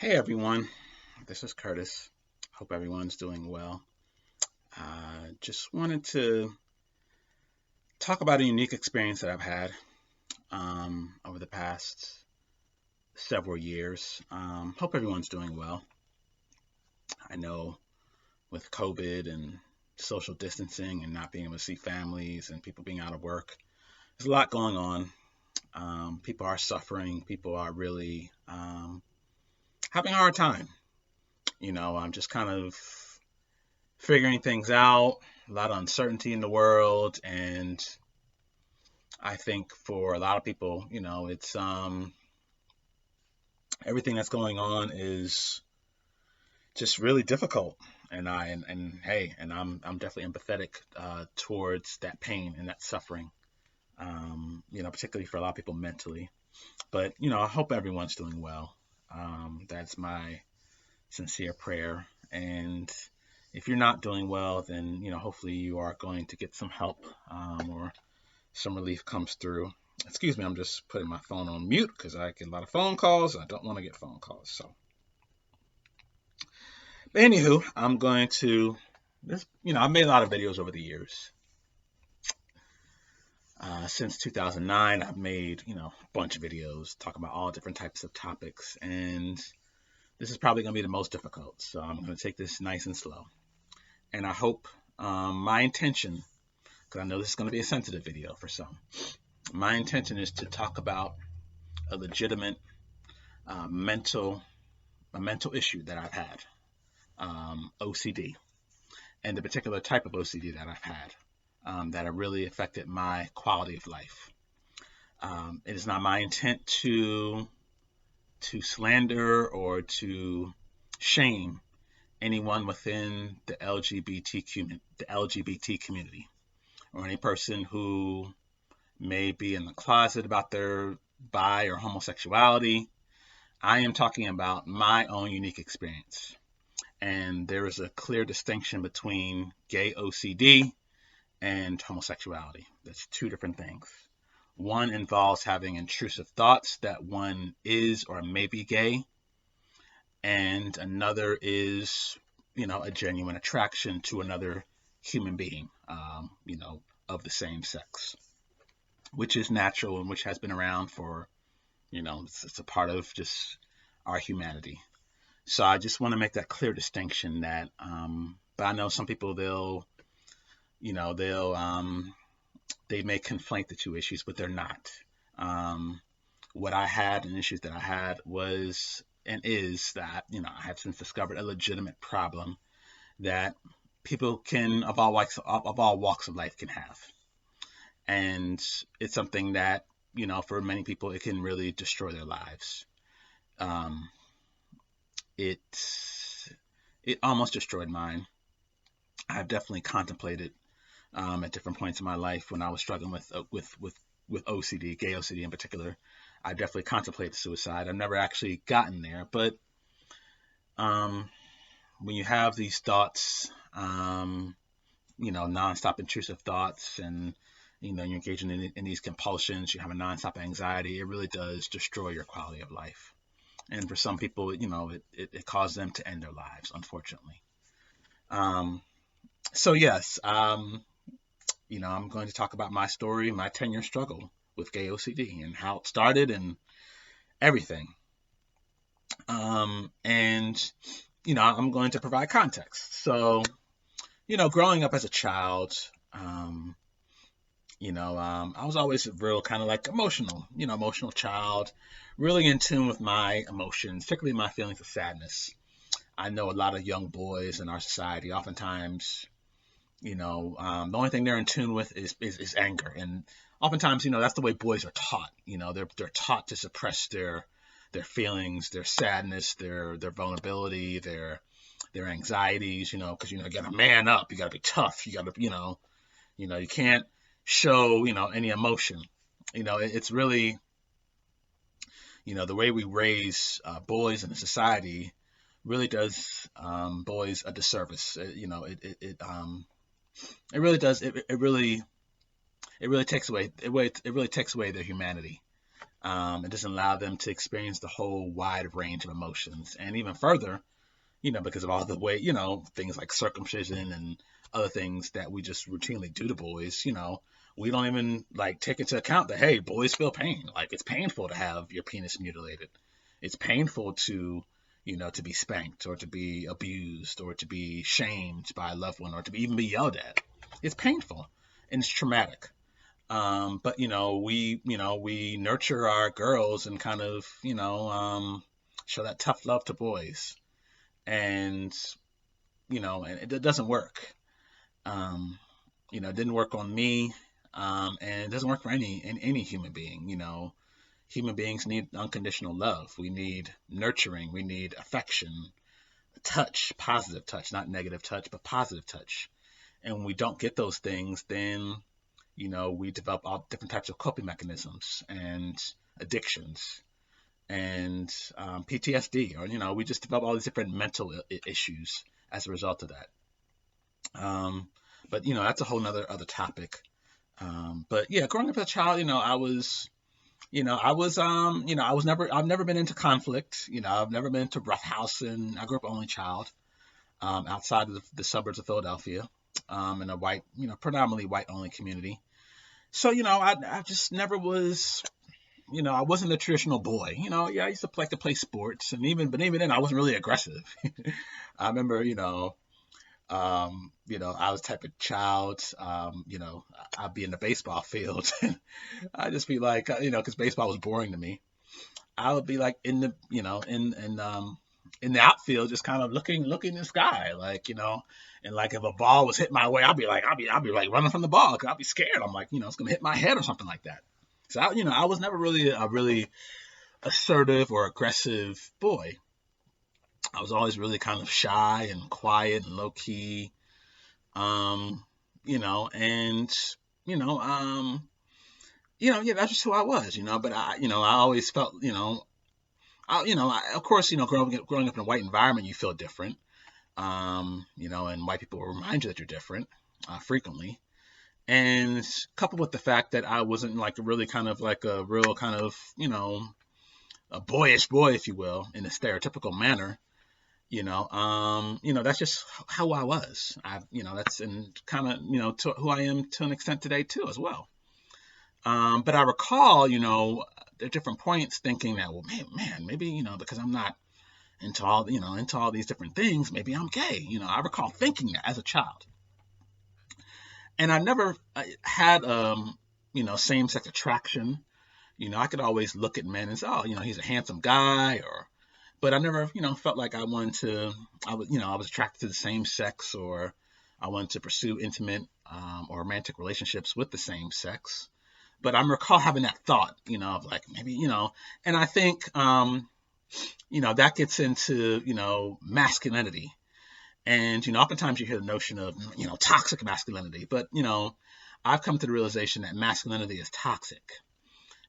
Hey everyone, this is Curtis. Hope everyone's doing well. Just wanted to talk about a unique experience that I've had over the past several years. Hope everyone's doing well. I know with COVID and social distancing and not being able to see families and people being out of work, there's a lot going on. People are suffering. People are really having a hard time. I'm just kind of figuring things out, a lot of uncertainty in the world, and I think for a lot of people, it's everything that's going on is just really difficult. And hey, and I'm definitely empathetic towards that pain and that suffering. Particularly for a lot of people mentally. But I hope everyone's doing well. That's my sincere prayer. And if you're not doing well, then hopefully you are going to get some help or some relief comes through. Excuse me, I'm just putting my phone on mute because I get a lot of phone calls. I don't want to get phone calls. But anywho, I'm going to this. I've made a lot of videos over the years. Since 2009, I've made a bunch of videos talking about all different types of topics, and this is probably going to be the most difficult. So I'm going to take this nice and slow. And I hope my intention, because I know this is going to be a sensitive video for some, my intention is to talk about a legitimate mental issue that I've had, OCD, and the particular type of OCD that I've had that have really affected my quality of life. It is not my intent to slander or to shame anyone within the LGBT community, or any person who may be in the closet about their bi or homosexuality. I am talking about my own unique experience. And there is a clear distinction between gay OCD and homosexuality. That's two different things. One involves having intrusive thoughts that one is or may be gay, and another is, a genuine attraction to another human being, of the same sex, which is natural and which has been around for, it's a part of just our humanity. So I just want to make that clear distinction that, but I know some people they may conflate the two issues, but they're not. What I had and issues that I had was and is that I have since discovered a legitimate problem that people can of all walks of life can have, and it's something that for many people it can really destroy their lives. Um, it it almost destroyed mine. I've definitely contemplated at different points in my life when I was struggling with OCD, gay OCD in particular. I definitely contemplated suicide. I've never actually gotten there, but um, when you have these thoughts, nonstop intrusive thoughts, and you're engaging in these compulsions, you have a nonstop anxiety, it really does destroy your quality of life. And for some people, it caused them to end their lives, unfortunately. Um, so yes, I'm going to talk about my story, my 10-year struggle with gay OCD and how it started and everything. And I'm going to provide context. So, growing up as a child, I was always a real kind of like emotional child, really in tune with my emotions, particularly my feelings of sadness. I know a lot of young boys in our society, oftentimes, the only thing they're in tune with is anger. And oftentimes, that's the way boys are taught. They're taught to suppress their feelings, their sadness, their vulnerability, their anxieties, because you got to man up, you got to be tough, you got to, you can't show, any emotion. It's really, the way we raise boys in a society really does boys a disservice. It really does. It really takes away. It really takes away their humanity. It doesn't allow them to experience the whole wide range of emotions. And even further, because of all the way, things like circumcision and other things that we just routinely do to boys, we don't even like take into account that, hey, boys feel pain. Like, it's painful to have your penis mutilated. It's painful to, to be spanked or to be abused or to be shamed by a loved one or to even be yelled at. It's painful and it's traumatic. But we nurture our girls and kind of, show that tough love to boys, and and it doesn't work. It didn't work on me, and it doesn't work for any human being. Human beings need unconditional love. We need nurturing. We need affection, touch, positive touch, not negative touch, but positive touch. And when we don't get those things, then we develop all different types of coping mechanisms and addictions and PTSD, or we just develop all these different mental issues as a result of that. But that's a whole nother other topic. But yeah, growing up as a child, I've never been into conflict. I've never been into roughhousing. I grew up only child, outside of the suburbs of Philadelphia, in a white, predominantly white only community. So, I just never was, I wasn't a traditional boy. Yeah, I used to like to play sports, but even then I wasn't really aggressive. I remember, I was the type of child, I'd be in the baseball field and I'd just be like, because baseball was boring to me. I would be like in the, in the outfield, just kind of looking in the sky, like, and like if a ball was hit my way, I'd be like running from the ball because I'd be scared. I'm like, it's gonna hit my head or something like that. So I was never really a really assertive or aggressive boy. I was always really kind of shy and quiet and low key, and yeah, that's just who I was, But I always felt, of course, growing up in a white environment, you feel different, and white people will remind you that you're different, frequently. And coupled with the fact that I wasn't like really kind of like a real kind of, a boyish boy, if you will, in a stereotypical manner, that's just how I was. That's in kind of, to who I am to an extent today too, as well. But I recall, at different points thinking that, well, man, maybe, because I'm not into all these different things, maybe I'm gay. I recall thinking that as a child. And I never had, same-sex attraction. I could always look at men and say, oh, he's a handsome guy, but I never, felt like I wanted to, I was attracted to the same sex, or I wanted to pursue intimate or romantic relationships with the same sex. But I recall having that thought, of like maybe, and I think, that gets into, masculinity. And, oftentimes you hear the notion of, toxic masculinity, but, I've come to the realization that masculinity is toxic.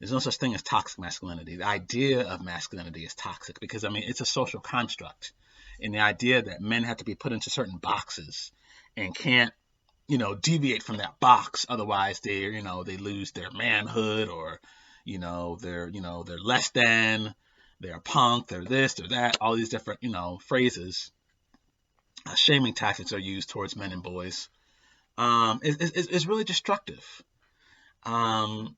There's no such thing as toxic masculinity. The idea of masculinity is toxic because, it's a social construct. And the idea that men have to be put into certain boxes and can't, deviate from that box. Otherwise they lose their manhood, or, they're less than, they're a punk, they're this, they're that, all these different, phrases. Shaming tactics are used towards men and boys. Is really destructive. It's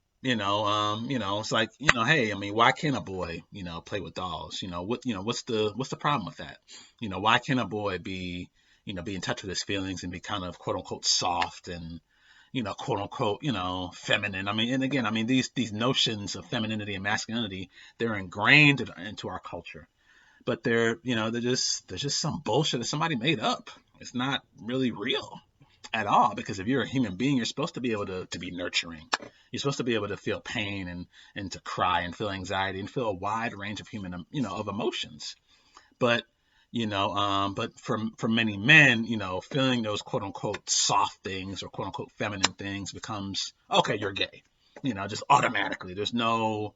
like, hey, why can't a boy, play with dolls? What's the problem with that? Why can't a boy be in touch with his feelings and be kind of quote unquote soft and, quote unquote, feminine? And again, these notions of femininity and masculinity, they're ingrained into our culture, but they're just some bullshit that somebody made up. It's not really real at all, because if you're a human being, you're supposed to be able to be nurturing. You're supposed to be able to feel pain and to cry and feel anxiety and feel a wide range of of emotions. But but for many men, feeling those quote unquote soft things or quote unquote feminine things becomes, okay, you're gay, just automatically. There's no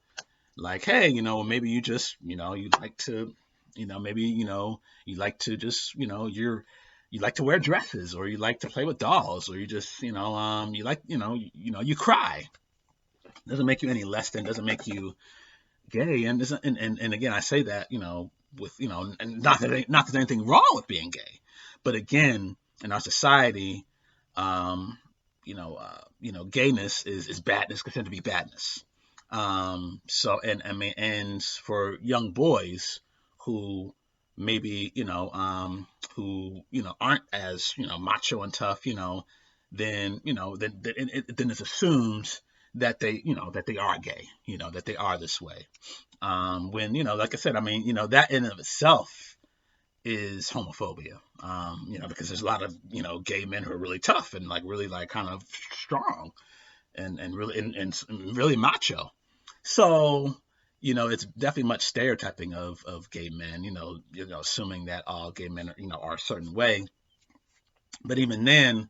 like, hey, maybe you just, you like to, maybe, you like to just, you like to wear dresses, or you like to play with dolls, or you just, you like, you cry. Doesn't make you any less than, doesn't make you gay, and again, I say that, with, and not that there's anything wrong with being gay, but again, in our society, um, gayness is badness, considered to be badness. So, and I mean, and for young boys who maybe, who, aren't as, macho and tough, then it's assumed that that they are gay, that they are this way. When, like I said, I mean, that in of itself is homophobia. Because there's a lot of, gay men who are really tough and like really like kind of strong and really and really macho. So, it's definitely much stereotyping of gay men, assuming that all gay men are, are a certain way. But even then,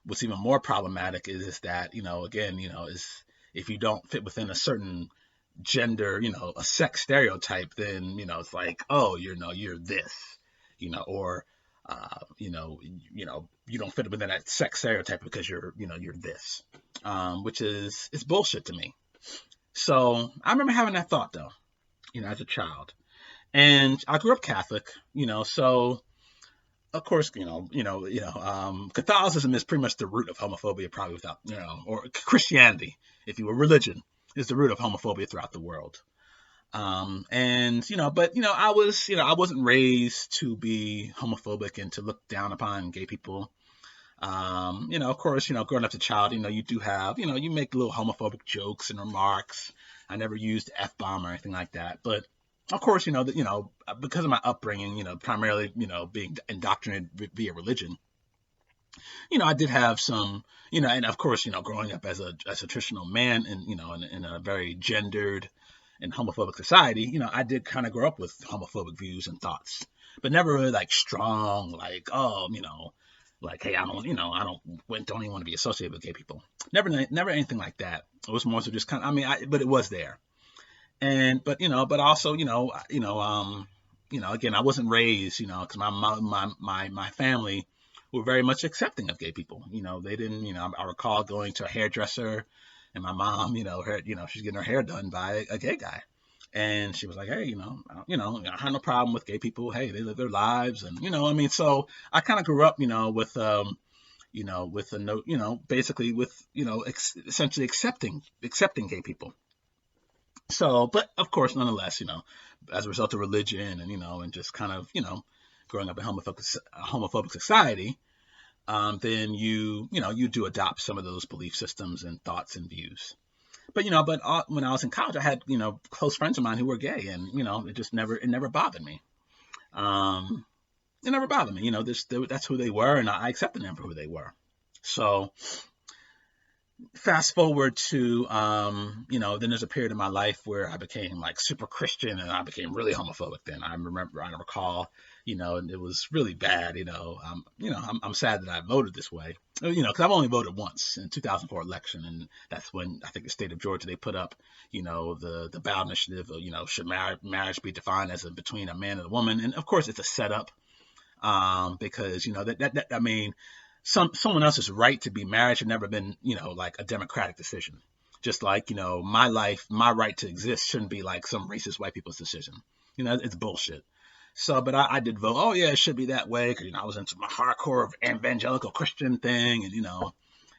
what's even more problematic is that, again, is if you don't fit within a certain gender, a sex stereotype, then, it's like, oh, you're this, or, you don't fit within that sex stereotype because you're this, which is, it's bullshit to me. So I remember having that thought though, as a child, and I grew up Catholic, so of course, Catholicism is pretty much the root of homophobia, probably without, or Christianity, if you were religion, is the root of homophobia throughout the world. And but I wasn't raised to be homophobic and to look down upon gay people. Of course, growing up as a child, you do have, you make little homophobic jokes and remarks. I never used the F-bomb or anything like that, but of course, because of my upbringing, primarily, being indoctrinated via religion, I did have some, and of course, growing up as a traditional man and, in a very gendered and homophobic society, I did kind of grow up with homophobic views and thoughts, but never really like strong, like, oh, like, hey, I don't even want to be associated with gay people. Never anything like that. It was more so just kind of, I mean, but it was there. And, but also, again, I wasn't raised, because my family were very much accepting of gay people. They didn't, I recall going to a hairdresser and my mom, she's getting her hair done by a gay guy. And she was like, hey, I have no problem with gay people. Hey, they live their lives. And, I mean, so I kind of grew up, with, with a note, basically with, essentially accepting gay people. So, but of course, nonetheless, as a result of religion and, and just kind of, growing up in homophobic society, then you do adopt some of those belief systems and thoughts and views. But, when I was in college, I had, close friends of mine who were gay, and, it never bothered me. It never bothered me, that's who they were, and I accepted them for who they were. So, fast forward to then there's a period in my life where I became like super Christian and I became really homophobic. Then I recall, and it was really bad. I'm sad that I voted this way. Because I've only voted once in 2004 election, and that's when I think the state of Georgia, they put up the ballot initiative of, should marriage be defined as between a man and a woman, and of course it's a setup, because that I mean, someone else's right to be married should never been, like a democratic decision. Just like, my life, my right to exist shouldn't be like some racist white people's decision. It's bullshit. So, but I did vote. Oh yeah, it should be that way. Cause, I was into my hardcore evangelical Christian thing, and, and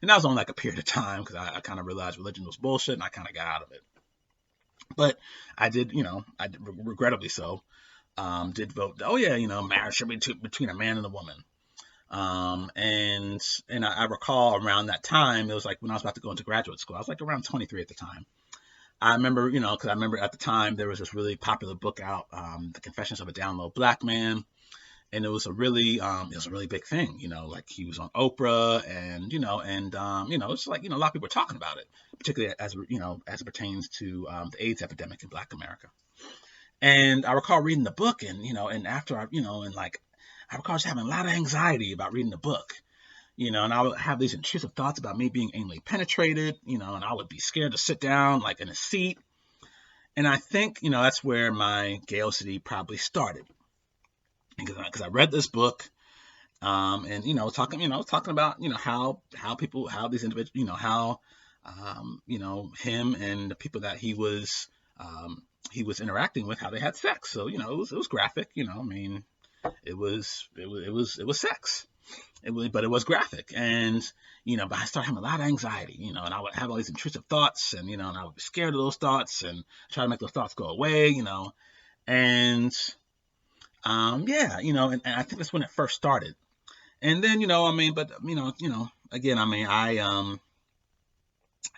that was only like a period of time because I kind of realized religion was bullshit and I kind of got out of it. But I did, regrettably so, did vote. Oh yeah, marriage should be between a man and a woman. And I recall around that time, it was like when I was about to go into graduate school. I was like around 23 at the time. I remember, because I remember at the time there was this really popular book out, The Confessions of a Down Low Black Man, and it was a really big thing. Like he was on Oprah, and it's like a lot of people were talking about it, particularly as it pertains to the AIDS epidemic in Black America. And I recall reading the book, and after I recall just having a lot of anxiety about reading the book, and I would have these intrusive thoughts about me being anally penetrated, and I would be scared to sit down like in a seat. And I think, that's where my gay OCD probably started. Because I read this book, and, talking about, how these individuals, how, him and the people that he was, he was interacting with, how they had sex. So, it was graphic, I mean, it was sex. But it was graphic. And, but I started having a lot of anxiety, and I would have all these intrusive thoughts, and, and I would be scared of those thoughts and try to make those thoughts go away, and, yeah, and I think that's when it first started. And then, I mean, but, again, I mean,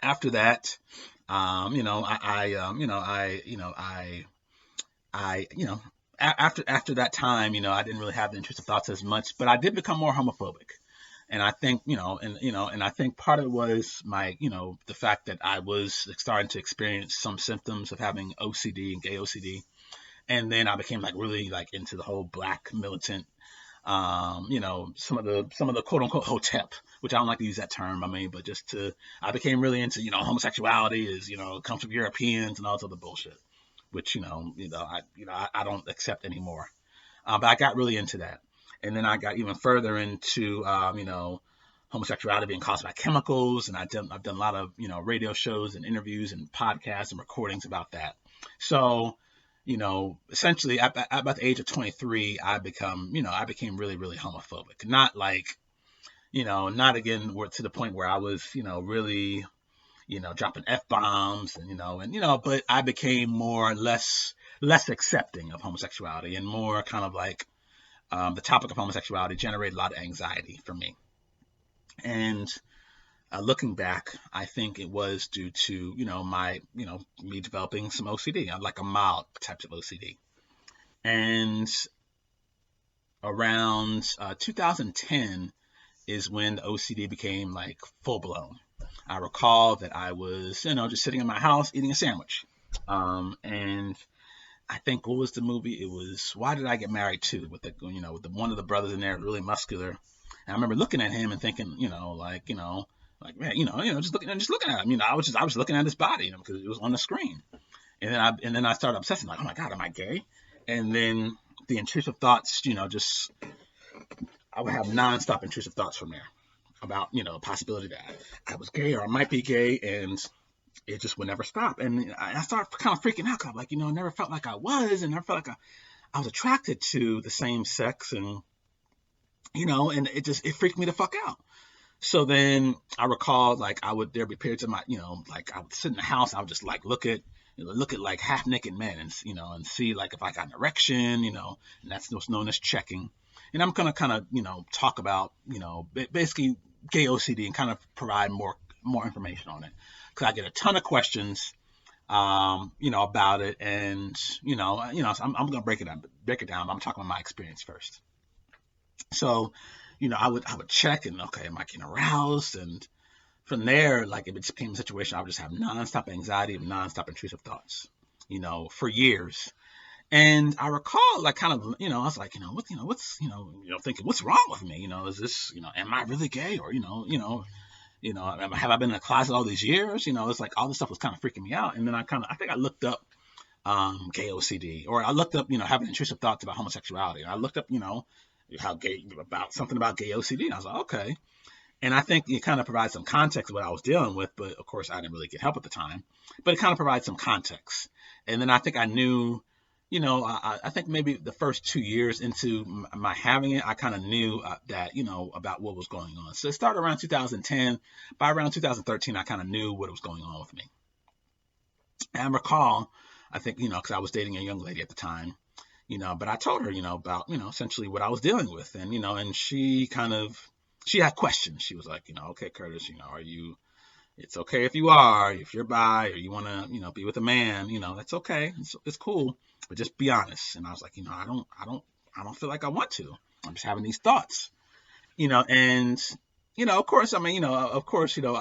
after that, after that time, I didn't really have the intrusive thoughts as much, but I did become more homophobic. And I think, and I think part of it was my, the fact that I was starting to experience some symptoms of having OCD and gay OCD. And then I became like really like into the whole black militant, some of the quote unquote hotep, which I don't like to use that term. I mean, but I became really into, homosexuality is, comes from Europeans and all this other bullshit, which, I don't accept anymore. But I got really into that. And then I got even further into, homosexuality being caused by chemicals. And I've done a lot of, radio shows and interviews and podcasts and recordings about that. So, essentially at about the age of 23, I became really, really homophobic. Not like, not again to the point where I was, really, dropping F-bombs and, but I became less accepting of homosexuality, and more kind of like, the topic of homosexuality generated a lot of anxiety for me. And looking back, I think it was due to, me developing some OCD, like a mild type of OCD. And around 2010 is when the OCD became like full blown. I recall that I was, just sitting in my house eating a sandwich. And I think, what was the movie? It was Why Did I Get Married To, with one of the brothers in there, really muscular. And I remember looking at him and thinking, like, man, just looking at him. I was looking at his body, because it was on the screen. And then I started obsessing, like, oh my God, am I gay? And then the intrusive thoughts, I would have nonstop intrusive thoughts from there about, possibility that I was gay or I might be gay, and it just would never stop. And I started kind of freaking out, because I'm like, I never felt like I was, and never felt like I was attracted to the same sex, and, and it freaked me the fuck out. So then I recall, like, there'd be periods of my, like, I would sit in the house, I would just like look at like half naked men, and, and see like if I got an erection, and that's what's known as checking. And I'm going to kind of, talk about, basically gay OCD, and kind of provide more information on it, because I get a ton of questions, about it. And, so I'm going to break it down. I'm talking about my experience first. So, I would check, and, okay, am I getting aroused? And from there, like, if it became a situation, I would just have nonstop anxiety and nonstop intrusive thoughts, for years. And I recall, like, kind of, I was like, what's, thinking, what's wrong with me? Is this, am I really gay? Or, have I been in the closet all these years? It's like all this stuff was kind of freaking me out. And then I think I looked up gay OCD, or I looked up, having intrusive thoughts about homosexuality. And I looked up, something about gay OCD. And I was like, okay. And I think it kind of provides some context of what I was dealing with, but of course I didn't really get help at the time. But it kind of provides some context. And then I think I knew, I think maybe the first 2 years into my having it, I kind of knew that, about what was going on. So it started around 2010. By around 2013, I kind of knew what was going on with me. And I recall, I think, because I was dating a young lady at the time, but I told her, about, essentially what I was dealing with. And, and she had questions. She was like, okay, Curtis, it's okay if you're bi, or you want to, be with a man, that's okay. It's cool, but just be honest. And I was like, I don't feel like I want to. I'm just having these thoughts, and, of course, I mean, I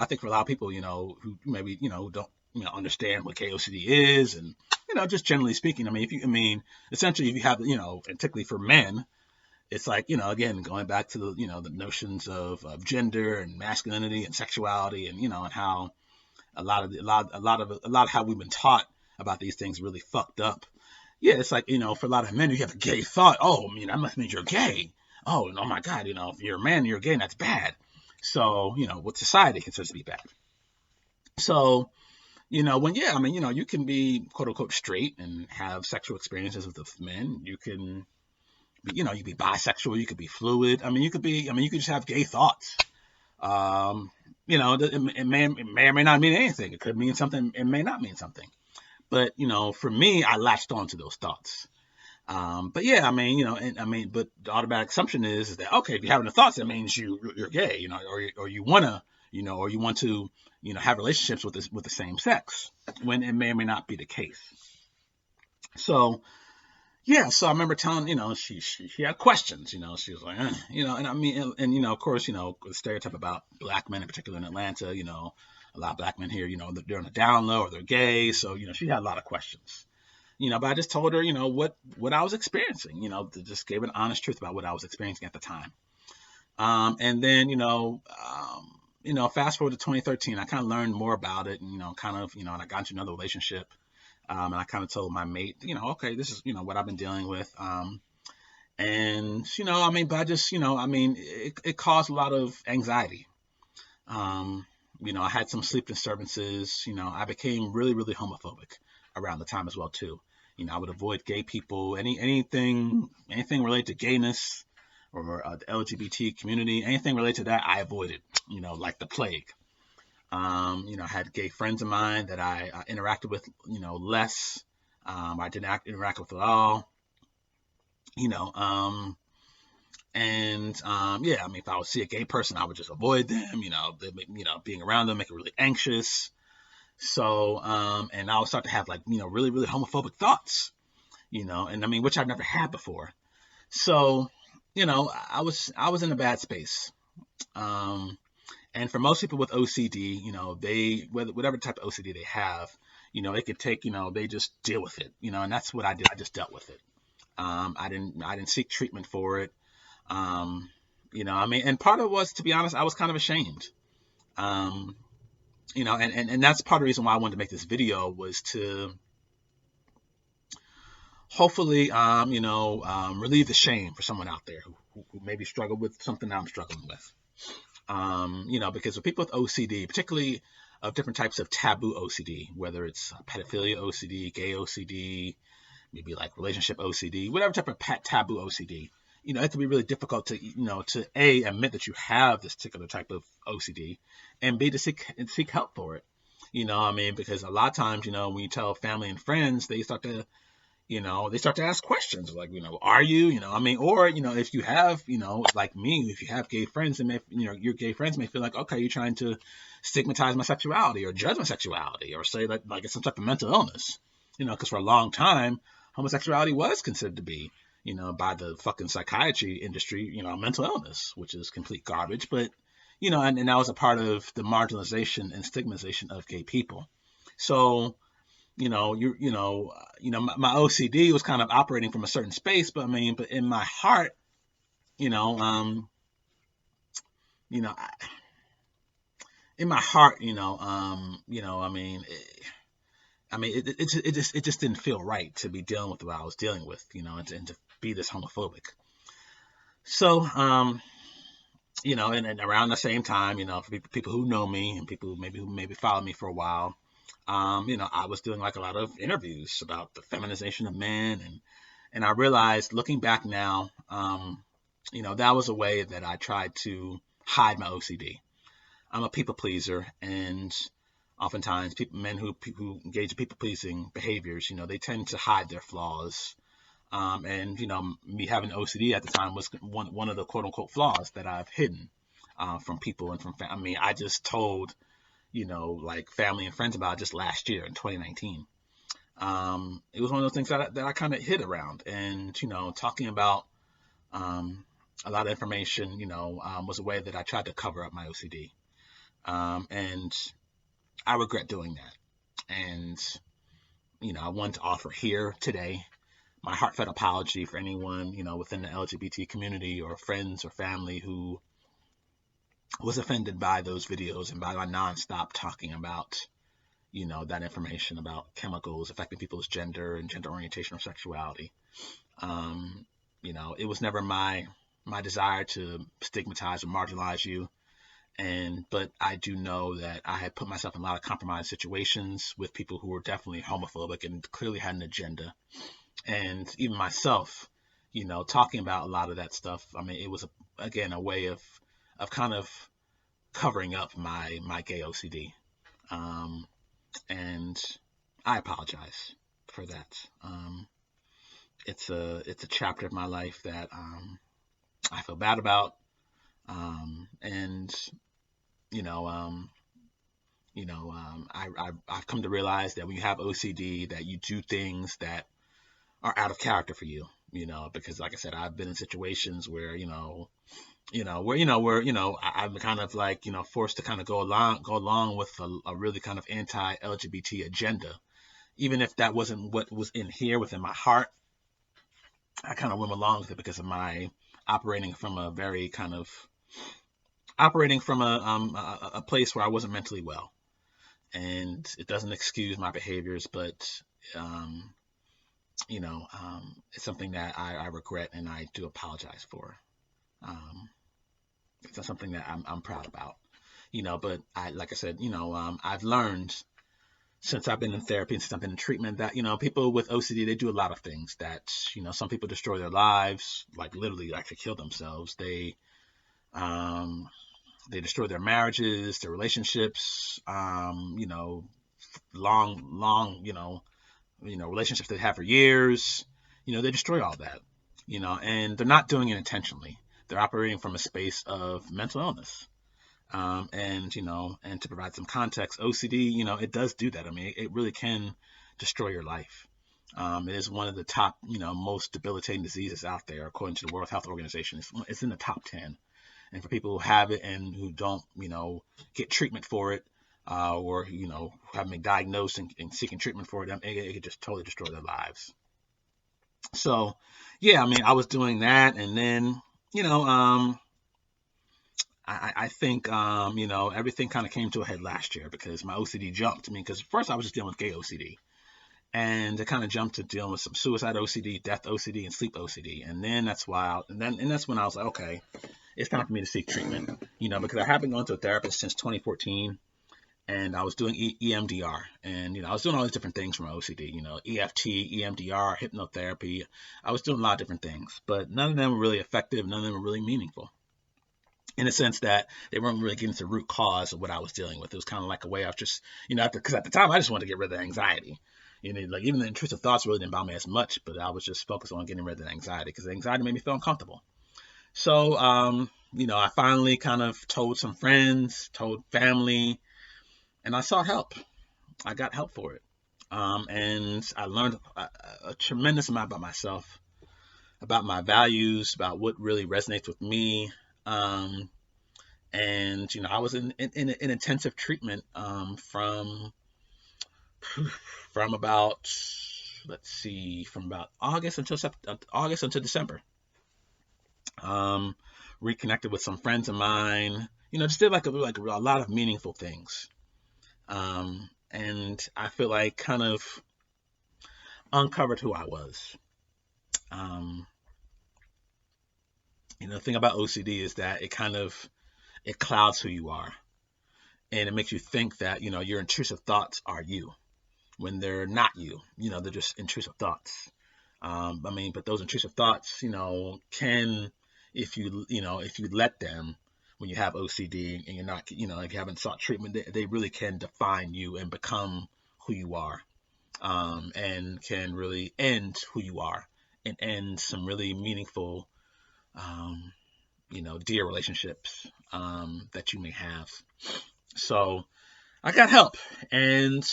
think for a lot of people, who maybe, don't, understand what KOCD is, and, just generally speaking, I mean, essentially if you have, and particularly for men, it's like, again, going back to the, the notions of gender and masculinity and sexuality, and, and how a lot of how we've been taught about these things really fucked up. Yeah, it's like, for a lot of men, you have a gay thought. Oh, that must mean you're gay. Oh, and oh my God, if you're a man, you're gay, and that's bad. So, what society considers to be bad. So, I mean, you can be quote unquote straight and have sexual experiences with men. You can, you can be bisexual. You could be fluid. You could just have gay thoughts. Um, it may or may not mean anything. It could mean something. It may not mean something. But, for me, I latched on to those thoughts. But yeah, but the automatic assumption is that, okay, if you're having the thoughts, that means you're gay, or you wanna, or you want to, have relationships with the same sex, when it may or may not be the case. So yeah, so I remember telling, she had questions, she was like, of course, the stereotype about black men in particular in Atlanta, a lot of black men here, they're on the down low or they're gay, so she had a lot of questions. But I just told her, what I was experiencing, just gave an honest truth about what I was experiencing at the time. And then, fast forward to 2013, I kind of learned more about it, and, and I got into another relationship. And I kind of told my mate, okay, this is, what I've been dealing with. But I just, it caused a lot of anxiety. I had some sleep disturbances, I became really, really homophobic around the time as well too. I would avoid gay people, anything related to gayness or the LGBT community, anything related to that, I avoided, like the plague. I had gay friends of mine that I interacted with, less. I didn't interact with at all, you know. If I would see a gay person, I would just avoid them, being around them, make it really anxious. So, and I would start to have really, really homophobic thoughts, which I've never had before. So, I was in a bad space. And for most people with OCD, they, whatever type of OCD they have, they could take, they just deal with it, and that's what I did. I just dealt with it. I didn't seek treatment for it. And part of it was, to be honest, I was kind of ashamed. And that's part of the reason why I wanted to make this video, was to hopefully, relieve the shame for someone out there who maybe struggled with something I'm struggling with. Because with people with OCD, particularly of different types of taboo OCD, whether it's pedophilia OCD, gay OCD, maybe like relationship OCD, whatever type of taboo OCD, it can be really difficult to, to A, admit that you have this particular type of OCD, and B, to seek help for it. Because a lot of times, when you tell family and friends, they start to ask questions like, are you, or, if you have, like me, if you have gay friends, and your gay friends may feel like, okay, you're trying to stigmatize my sexuality or judge my sexuality, or say that like it's some type of mental illness, because for a long time, homosexuality was considered to be, by the fucking psychiatry industry, mental illness, which is complete garbage. But, and that was a part of the marginalization and stigmatization of gay people. So, my OCD was kind of operating from a certain space, but in my heart, in my heart, it just didn't feel right to be dealing with what I was dealing with, and to be this homophobic. So, and around the same time, for people who know me and people who maybe followed me for a while, I was doing like a lot of interviews about the feminization of men, and I realized, looking back now, that was a way that I tried to hide my OCD. I'm a people pleaser, and oftentimes men who engage in people pleasing behaviors, they tend to hide their flaws. And me having OCD at the time was one of the quote unquote flaws that I've hidden from people and from I just told like family and friends about it just last year in 2019. It was one of those things that I kind of hid around, and talking about a lot of information was a way that I tried to cover up my OCD, and I regret doing that. And I want to offer here today my heartfelt apology for anyone within the LGBT community or friends or family who was offended by those videos and by my nonstop talking about that information about chemicals affecting people's gender and gender orientation or sexuality. It was never my desire to stigmatize or marginalize you. But I do know that I had put myself in a lot of compromised situations with people who were definitely homophobic and clearly had an agenda. And even myself, talking about a lot of that stuff. I mean, it was again a way of kind of covering up my gay OCD. Um, and I apologize for that. It's a chapter of my life that I feel bad about. And you know, um, I've come to realize that when you have OCD, that you do things that are out of character for you. Because like I said, I've been in situations where I'm kind of like forced to kind of go along with a really kind of anti-LGBT agenda, even if that wasn't what was in here within my heart. I kind of went along with it because of my operating from a very kind of operating from a place where I wasn't mentally well, and it doesn't excuse my behaviors, but um, it's something that I regret and I do apologize for. Um, it's not something that I'm proud about, but like I said, I've learned since I've been in therapy and since I've been in treatment that, people with OCD, they do a lot of things that, some people destroy their lives, like literally actually kill themselves. Um, they destroy their marriages, their relationships, long, relationships they have for years. They destroy all that, and they're not doing it intentionally. They're operating from a space of mental illness. And to provide some context, OCD, it does do that. I mean, it really can destroy your life. It is one of the top, most debilitating diseases out there, according to the World Health Organization. It's in the top 10. And for people who have it and who don't, get treatment for it, or, haven't been diagnosed and seeking treatment for it, it could just totally destroy their lives. So, yeah, I mean, I was doing that. And then, I think, everything kind of came to a head last year because my OCD jumped. I mean, because first I was just dealing with gay OCD, and it kind of jumped to dealing with some suicide OCD, death OCD, and sleep OCD. And then that's when I was like, okay, it's time for me to seek treatment, because I have been going to a therapist since 2014, and I was doing EMDR, and I was doing all these different things for my OCD, EFT, EMDR, hypnotherapy. I was doing a lot of different things, but none of them were really effective. None of them were really meaningful, in a sense that they weren't really getting to the root cause of what I was dealing with. It was kind of like a way of just, because at the time I just wanted to get rid of the anxiety. Like even the intrusive thoughts really didn't bother me as much, but I was just focused on getting rid of the anxiety because the anxiety made me feel uncomfortable. So, I finally kind of told some friends, told family, and I sought help. I got help for it. And I learned a tremendous amount about myself, about my values, about what really resonates with me. And I was in intensive treatment from about, let's see, from about August until December. Reconnected with some friends of mine, just did like a lot of meaningful things. And I feel like kind of uncovered who I was. The thing about OCD is that it clouds who you are, and it makes you think that your intrusive thoughts are you when they're not you. They're just intrusive thoughts. But those intrusive thoughts, can, if you let them, when you have OCD and you're not, if you haven't sought treatment, they really can define you and become who you are, and can really end who you are and end some really meaningful, dear relationships, that you may have. So I got help, and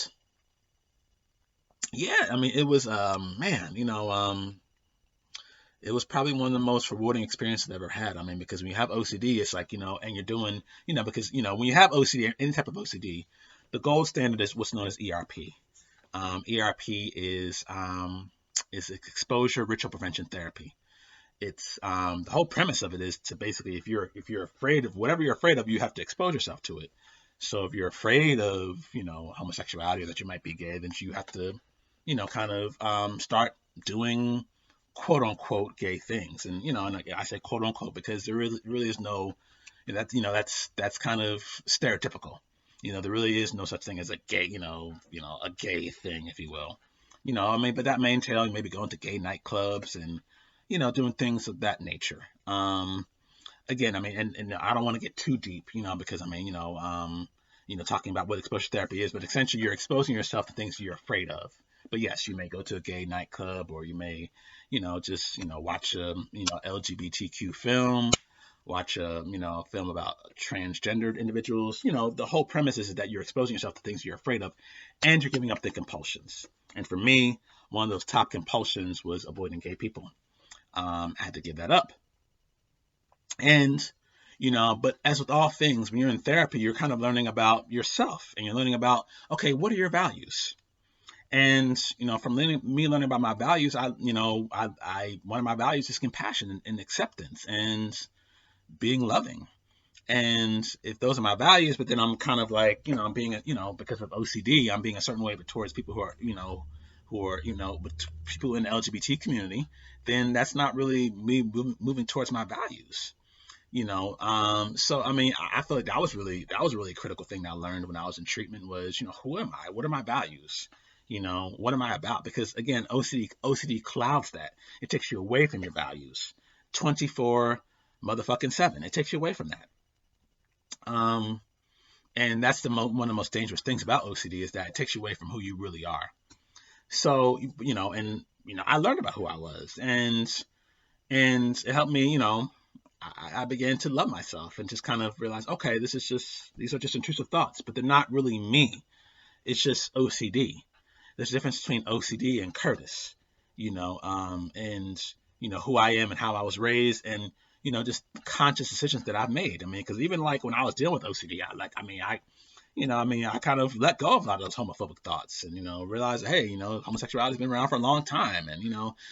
yeah, I mean, it was, man, it was probably one of the most rewarding experiences I've ever had. I mean, because when you have OCD, it's like, and you're doing, because, when you have OCD, any type of OCD, the gold standard is what's known as ERP. ERP is exposure ritual prevention therapy. It's the whole premise of it is to basically, if you're afraid of whatever you're afraid of, you have to expose yourself to it. So if you're afraid of, homosexuality, or that you might be gay, then you have to, kind of start doing quote unquote gay things. And, and I say quote unquote because there really is no, that's kind of stereotypical. There really is no such thing as a gay, a gay thing, if you will. But that may entail maybe going to gay nightclubs and, doing things of that nature. Again, and I don't want to get too deep, because talking about what exposure therapy is, but essentially you're exposing yourself to things you're afraid of. But yes, you may go to a gay nightclub, or you may, just, watch a, LGBTQ film, watch a, a film about transgendered individuals. The whole premise is that you're exposing yourself to things you're afraid of, and you're giving up the compulsions. And for me, one of those top compulsions was avoiding gay people. I had to give that up. And, but as with all things, when you're in therapy, you're kind of learning about yourself, and you're learning about, okay, what are your values? And, from me learning about my values, one of my values is compassion and acceptance and being loving. And if those are my values, but then I'm kind of like, I'm being, because of OCD, I'm being a certain way towards people who are, with people in the LGBT community, then that's not really me moving towards my values. So I feel like that was really a critical thing that I learned when I was in treatment was, who am I? What are my values? What am I about? Because again, OCD clouds that. It takes you away from your values. 24/7. It takes you away from that. And that's one of the most dangerous things about OCD is that it takes you away from who you really are. So, I learned about who I was, and it helped me, I began to love myself and just kind of realize, okay, these are just intrusive thoughts, but they're not really me. It's just OCD. There's a difference between OCD and Curtis, and, who I am and how I was raised, and, just conscious decisions that I've made. Because even like when I was dealing with OCD, I kind of let go of a lot of those homophobic thoughts and, realized, hey, homosexuality's been around for a long time. And,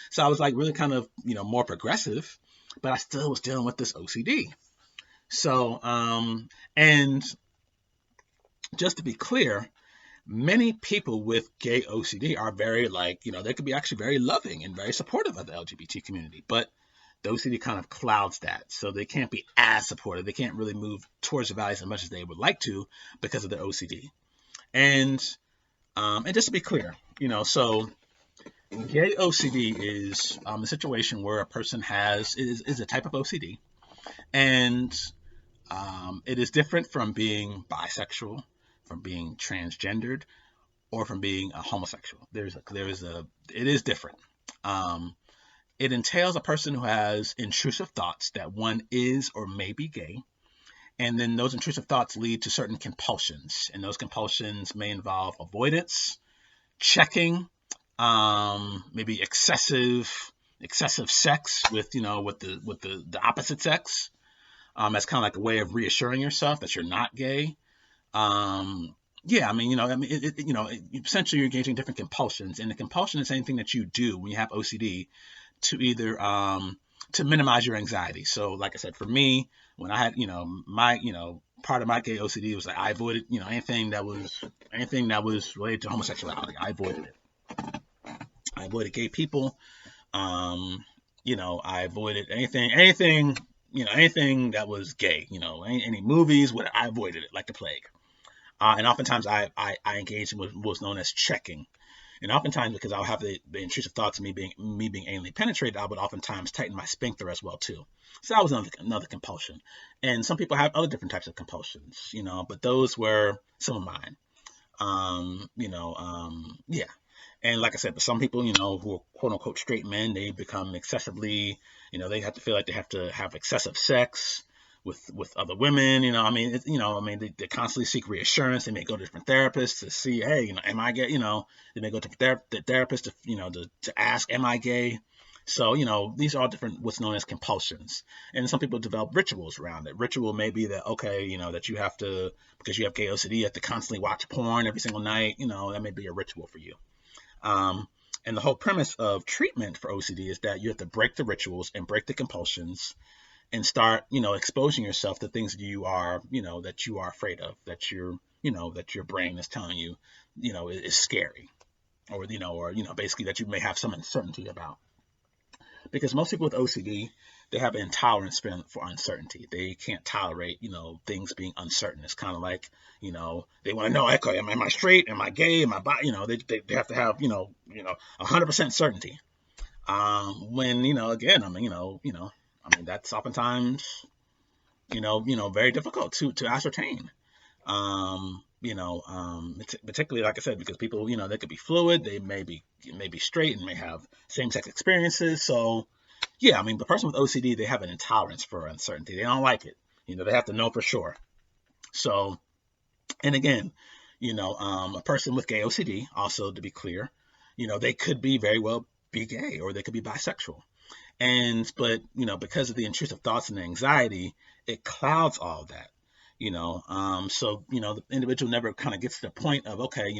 so I was like really kind of, more progressive, but I still was dealing with this OCD. So, and just to be clear, many people with gay OCD are very they could be actually very loving and very supportive of the LGBT community, but the OCD kind of clouds that. So they can't be as supportive. They can't really move towards the values as much as they would like to because of their OCD. And just to be clear, so gay OCD is a situation where a person is a type of OCD, and it is different from being bisexual, from being transgendered, or from being a homosexual. It is different. It entails a person who has intrusive thoughts that one is or may be gay, and then those intrusive thoughts lead to certain compulsions, and those compulsions may involve avoidance, checking, maybe excessive sex with the opposite sex. That's kind of like a way of reassuring yourself that you're not gay. Essentially you're engaging different compulsions, and the compulsion is anything that you do when you have OCD to either to minimize your anxiety. So like I said, for me, when I had, my, part of my gay OCD was like I avoided, anything that was related to homosexuality. I avoided it. I avoided gay people. I avoided anything that was gay, any movies, I avoided it like the plague. And oftentimes I engaged in what's known as checking. And oftentimes, because I'll have the intrusive thoughts of me being anally penetrated, I would oftentimes tighten my sphincter as well too. So that was another compulsion. And some people have other different types of compulsions, but those were some of mine. Yeah. And like I said, but some people, who are quote unquote straight men, they become excessively, they have to feel like they have to have excessive sex with other women, they constantly seek reassurance. They may go to different therapists to see, hey, am I gay? They may go to the therapist to ask, am I gay? So, these are all different, what's known as compulsions. And some people develop rituals around it. Ritual may be that, okay, that you have to, because you have gay OCD, you have to constantly watch porn every single night. That may be a ritual for you. And the whole premise of treatment for OCD is that you have to break the rituals and break the compulsions and start, exposing yourself to things that you are, that you are afraid of, that that your brain is telling you, is scary, or basically that you may have some uncertainty about. Because most people with OCD, they have an intolerance for uncertainty. They can't tolerate, things being uncertain. It's kind of like, they want to know, okay, am I straight? Am I gay? Am I bi? They have to have, 100% certainty. When, again, that's oftentimes, very difficult to ascertain. Particularly, like I said, because people, they could be fluid, they may be straight and may have same-sex experiences. So, yeah, the person with OCD, they have an intolerance for uncertainty. They don't like it. They have to know for sure. So, and again, a person with gay OCD, also to be clear, they could be very well be gay or they could be bisexual. But because of the intrusive thoughts and the anxiety, it clouds all of that. So the individual never kind of gets to the point of, okay,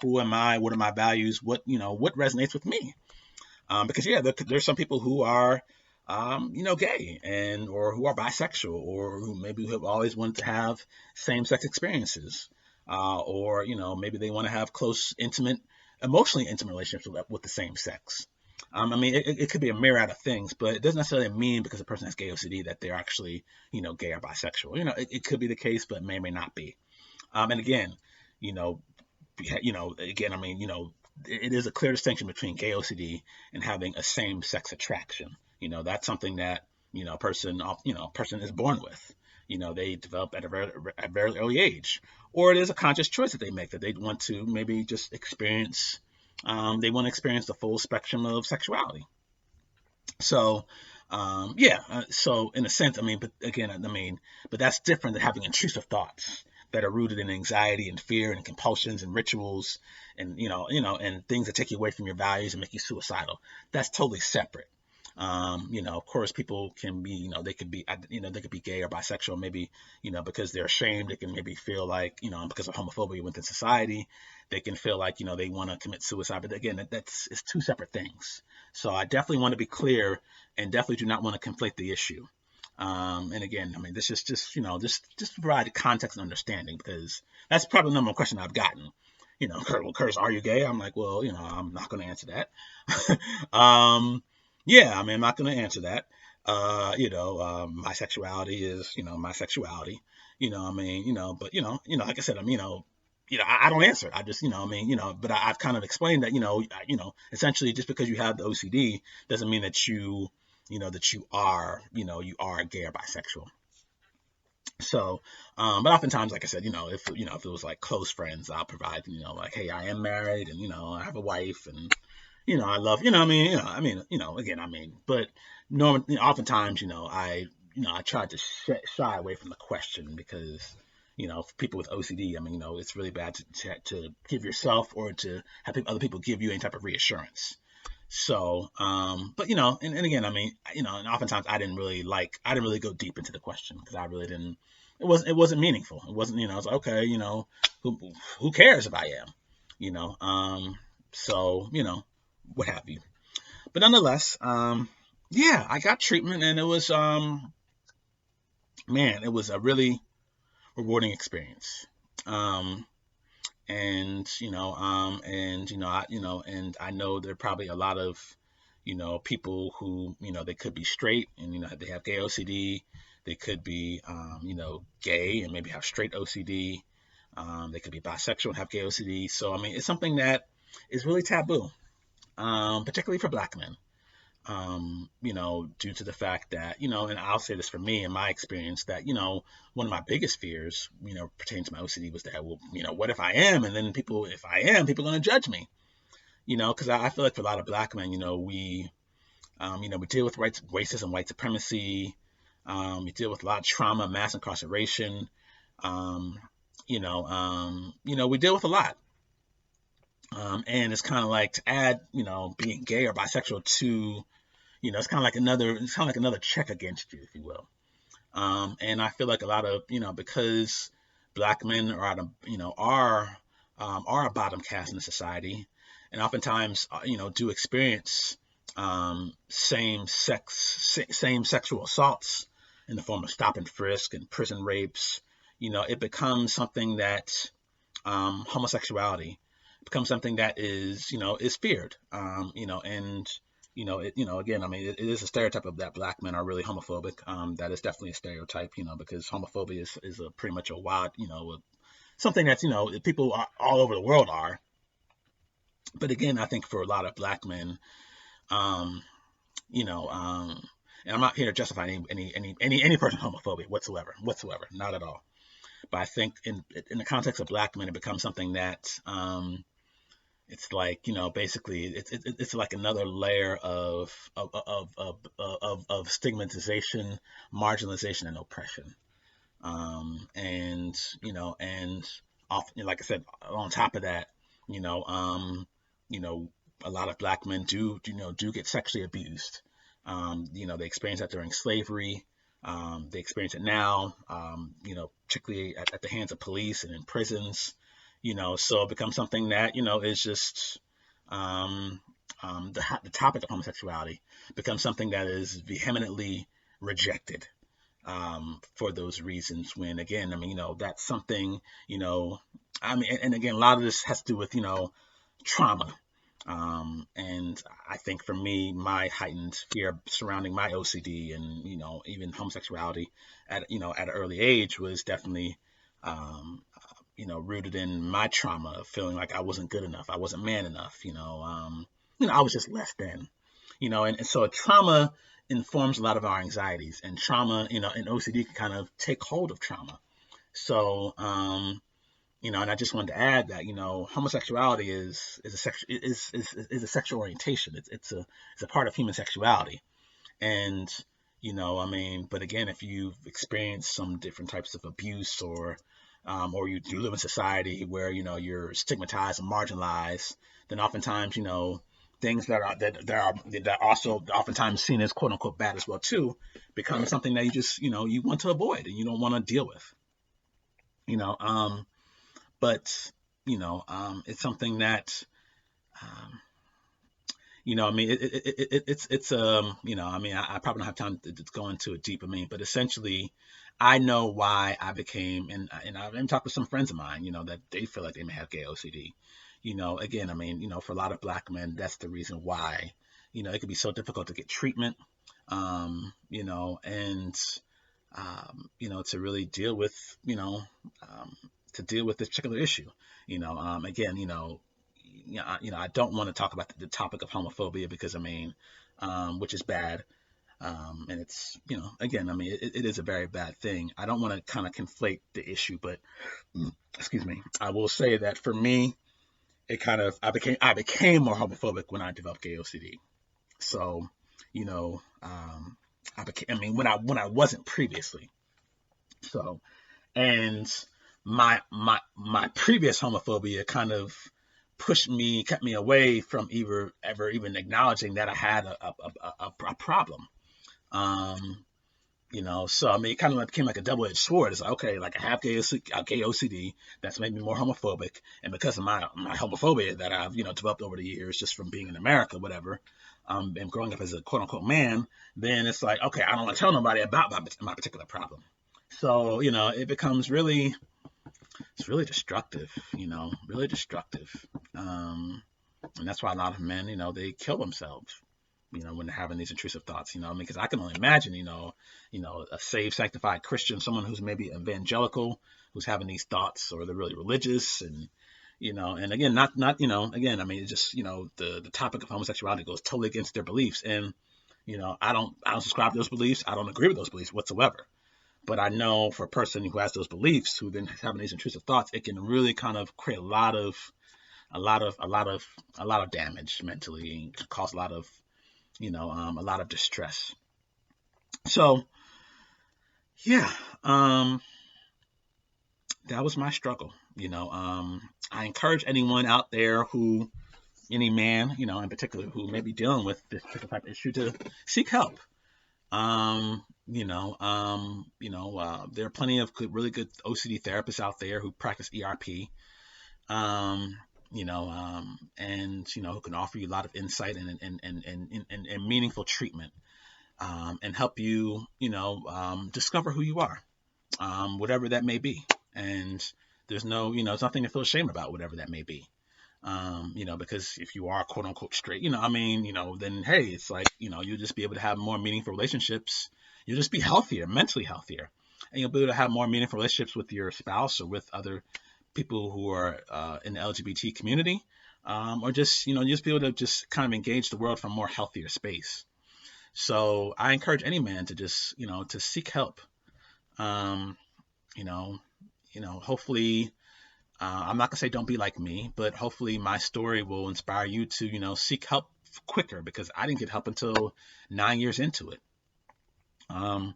who am I? What are my values? What resonates with me? Because yeah, there's some people who are gay or who are bisexual or who maybe have always wanted to have same-sex experiences, or maybe they want to have close, intimate, emotionally intimate relationships with the same sex. It could be a myriad of things, but it doesn't necessarily mean because a person has gay OCD that they're actually, gay or bisexual. It could be the case, but may or may not be. And again, you know, again, it is a clear distinction between gay OCD and having a same-sex attraction. That's something that, a person is born with. They develop at a very early age, or it is a conscious choice that they make that they want to maybe just experience. They want to experience the full spectrum of sexuality. So, yeah. So in a sense, but again, but that's different than having intrusive thoughts that are rooted in anxiety and fear and compulsions and rituals and and things that take you away from your values and make you suicidal. That's totally separate. Of course, people can be, they could be, they could be gay or bisexual, maybe, because they're ashamed. They can maybe feel like, because of homophobia within society, they can feel like, they want to commit suicide. But again, it's two separate things. So I definitely want to be clear and definitely do not want to conflate the issue. And again, this is just, just to provide context and understanding, because that's probably the number one question I've gotten. Curtis, are you gay? I'm like, well, I'm not going to answer that. Yeah, I'm not going to answer that. My sexuality is, my sexuality. But like I said, I don't answer it. I just, but I've kind of explained that, essentially just because you have the OCD doesn't mean that that you are, gay or bisexual. So, but oftentimes, like I said, if it was like close friends, I'll provide, like, hey, I am married and, I have a wife and, I love, again, but normally, oftentimes, I try to shy away from the question because, for people with OCD, it's really bad to give yourself or to have other people give you any type of reassurance. So, but and again, and oftentimes I didn't really go deep into the question because I really didn't. It wasn't meaningful. It wasn't, I was like, okay, who cares if I am, so what have you. But nonetheless, yeah, I got treatment and it was, man, it was a really rewarding experience. And I know there are probably a lot of people who they could be straight and they have gay OCD. They could be gay and maybe have straight OCD. They could be bisexual and have gay OCD. So it's something that is really taboo, particularly for Black men. Due to the fact that, and I'll say this for me in my experience, that, one of my biggest fears, pertaining to my OCD was that, well, what if I am? And then if I am, people are going to judge me, because I feel like for a lot of Black men, we deal with racism, white supremacy. We deal with a lot of trauma, mass incarceration. We deal with a lot. And it's kind of like to add, being gay or bisexual to, it's kind of like another check against you, if you will. And I feel like a lot of, because Black men are are a bottom caste in the society, and oftentimes, do experience same sexual assaults in the form of stop and frisk and prison rapes. It becomes something that homosexuality becomes something that is feared. And again, I mean, it is a stereotype of that black men are really homophobic. That is definitely a stereotype, because homophobia is a pretty much a wild, something that's, people all over the world are. But again, I think for a lot of black men, um, you know, and I'm not here to justify any person homophobia whatsoever, not at all. But I think in the context of black men, it becomes something that it's like, basically it's like another layer of stigmatization, marginalization, and oppression. And often, like I said, on top of that, you know, um, you know, a lot of black men do get sexually abused. They experience that during slavery. They experience it now, particularly at the hands of police and in prisons. So it becomes something that is just um, the topic of homosexuality becomes something that is vehemently rejected, for those reasons. When again, I mean, that's something, I mean, and again, a lot of this has to do with, trauma. And I think for me, my heightened fear surrounding my OCD and, even homosexuality at an early age was definitely, rooted in my trauma of feeling like I wasn't good enough. I wasn't man enough, I was just less than, and so trauma informs a lot of our anxieties, and trauma, and OCD can kind of take hold of trauma. So, and I just wanted to add that, homosexuality is a sexual orientation. It's a part of human sexuality. And, I mean, but again, if you've experienced some different types of abuse, or you do live in society where, you're stigmatized and marginalized, then oftentimes, things that are also oftentimes seen as quote unquote bad as well too, become something that you just, you want to avoid and you don't want to deal with, you know, um, but, it's something that, um, I mean, I mean, I probably don't have time to go into it deep. I mean, but essentially, I know why I became, and I've even talked with some friends of mine, that they feel like they may have gay OCD. Again, I mean, for a lot of black men, that's the reason why, it can be so difficult to get treatment, and, to really deal with, to deal with this particular issue. Again, I don't want to talk about the topic of homophobia because I mean, which is bad. And it's, again, I mean, it is a very bad thing. I don't want to kind of conflate the issue, but excuse me, I will say that for me, I became more homophobic when I developed gay OCD. So, you know, I mean, when I wasn't previously. So, and my previous homophobia kind of kept me away from ever even acknowledging that I had a problem. Um, so I mean, it kind of became like a double-edged sword. It's like, okay, like I have gay OCD that's made me more homophobic, and because of my homophobia that I've developed over the years just from being in America, whatever, and growing up as a quote-unquote man, then it's like, okay, I don't want to tell nobody about my particular problem. So it becomes it's really destructive, really destructive. Um, and that's why a lot of men, they kill themselves, when they're having these intrusive thoughts, I mean, because I can only imagine, a saved, sanctified Christian, someone who's maybe evangelical, who's having these thoughts, or they're really religious, and and again, not, again, I mean, it's just, the topic of homosexuality goes totally against their beliefs, and I don't subscribe to those beliefs. I don't agree with those beliefs whatsoever. But I know for a person who has those beliefs, who then is having these intrusive thoughts, it can really kind of create a lot of damage mentally, and cause a lot of distress. So yeah, that was my struggle. I encourage anyone out there any man, in particular, who may be dealing with this particular type of issue to seek help. There are plenty of really good OCD therapists out there who practice ERP, and who can offer you a lot of insight and meaningful treatment, and help you, discover who you are, whatever that may be. And there's nothing to feel ashamed about, whatever that may be. Because if you are quote unquote straight, I mean, then hey, it's like, you'll just be able to have more meaningful relationships. You'll just be healthier, mentally healthier, and you'll be able to have more meaningful relationships with your spouse or with other people who are in the LGBT community, or just, just be able to just kind of engage the world from a more healthier space. So I encourage any man to just, to seek help. Um, you know, hopefully, I'm not gonna say don't be like me, but hopefully my story will inspire you to, seek help quicker, because I didn't get help until 9 years into it. Um,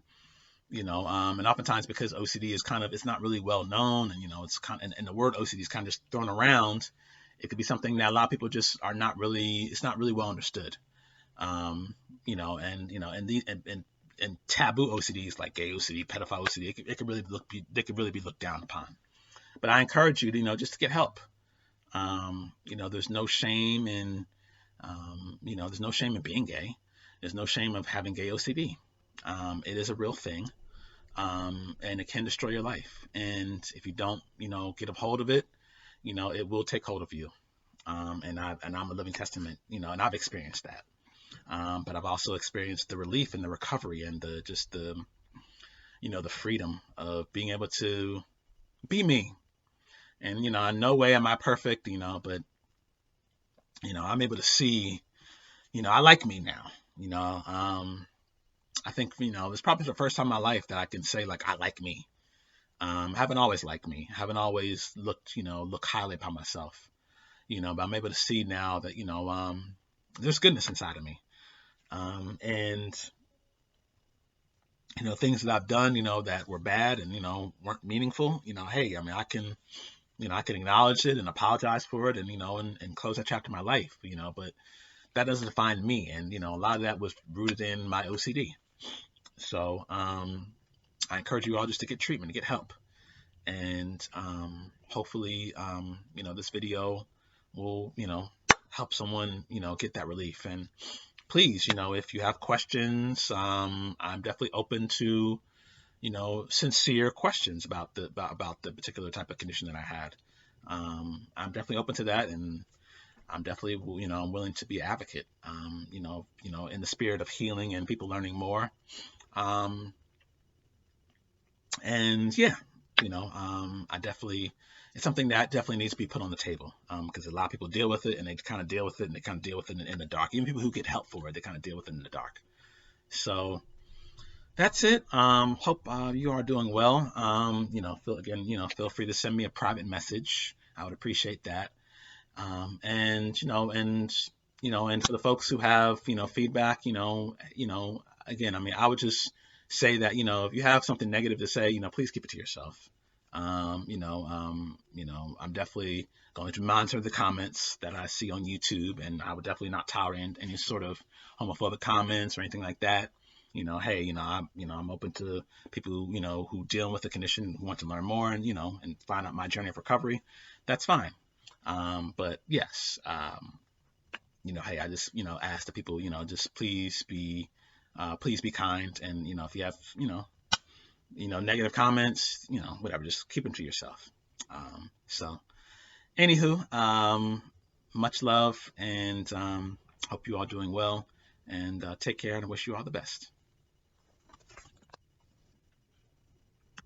and oftentimes because OCD is kind of, it's not really well known, and it's kind of, and the word OCD is kind of just thrown around. It could be something that a lot of people just are not really, it's not really well understood. And the and taboo OCDs like gay OCD, pedophile OCD, it could really they could really be looked down upon. But I encourage you to, just to get help. There's no shame in, there's no shame in being gay. There's no shame of having gay OCD. It is a real thing, and it can destroy your life. And if you don't, get a hold of it, it will take hold of you. And I'm a living testament, and I've experienced that. But I've also experienced the relief and the recovery and the freedom of being able to be me. And, in no way am I perfect, but, I'm able to see, I like me now, I think, it's probably the first time in my life that I can say, like, I like me. I haven't always liked me. I haven't always look highly upon myself, but I'm able to see now that, there's goodness inside of me. And, things that I've done, that were bad and, weren't meaningful, hey, I mean, I can acknowledge it and apologize for it and, and close that chapter of my life, but that doesn't define me. And, a lot of that was rooted in my OCD. So, I encourage you all just to get treatment, to get help. And, hopefully, this video will, help someone, get that relief. And please, if you have questions, I'm definitely open to, sincere questions about the particular type of condition that I had. I'm definitely open to that, and I'm definitely, I'm willing to be an advocate, in the spirit of healing and people learning more. And yeah, I definitely, it's something that definitely needs to be put on the table, because a lot of people deal with it, and they kind of deal with it, and they kind of deal with it in the dark. Even people who get help for it, they kind of deal with it in the dark. So that's it. Hope you are doing well. Feel free to send me a private message. I would appreciate that. And for the folks who have, feedback, again, I mean, I would just say that, if you have something negative to say, please keep it to yourself. I'm definitely going to monitor the comments that I see on YouTube, and I would definitely not tolerate any sort of homophobic comments or anything like that. Hey, I'm open to people, who deal with the condition, who want to learn more and, and find out my journey of recovery. That's fine. But yes, hey, I just, ask the people, just please be kind. And, if you have, negative comments, whatever, just keep them to yourself. So anywho, much love, and hope you all doing well, and take care, and I wish you all the best.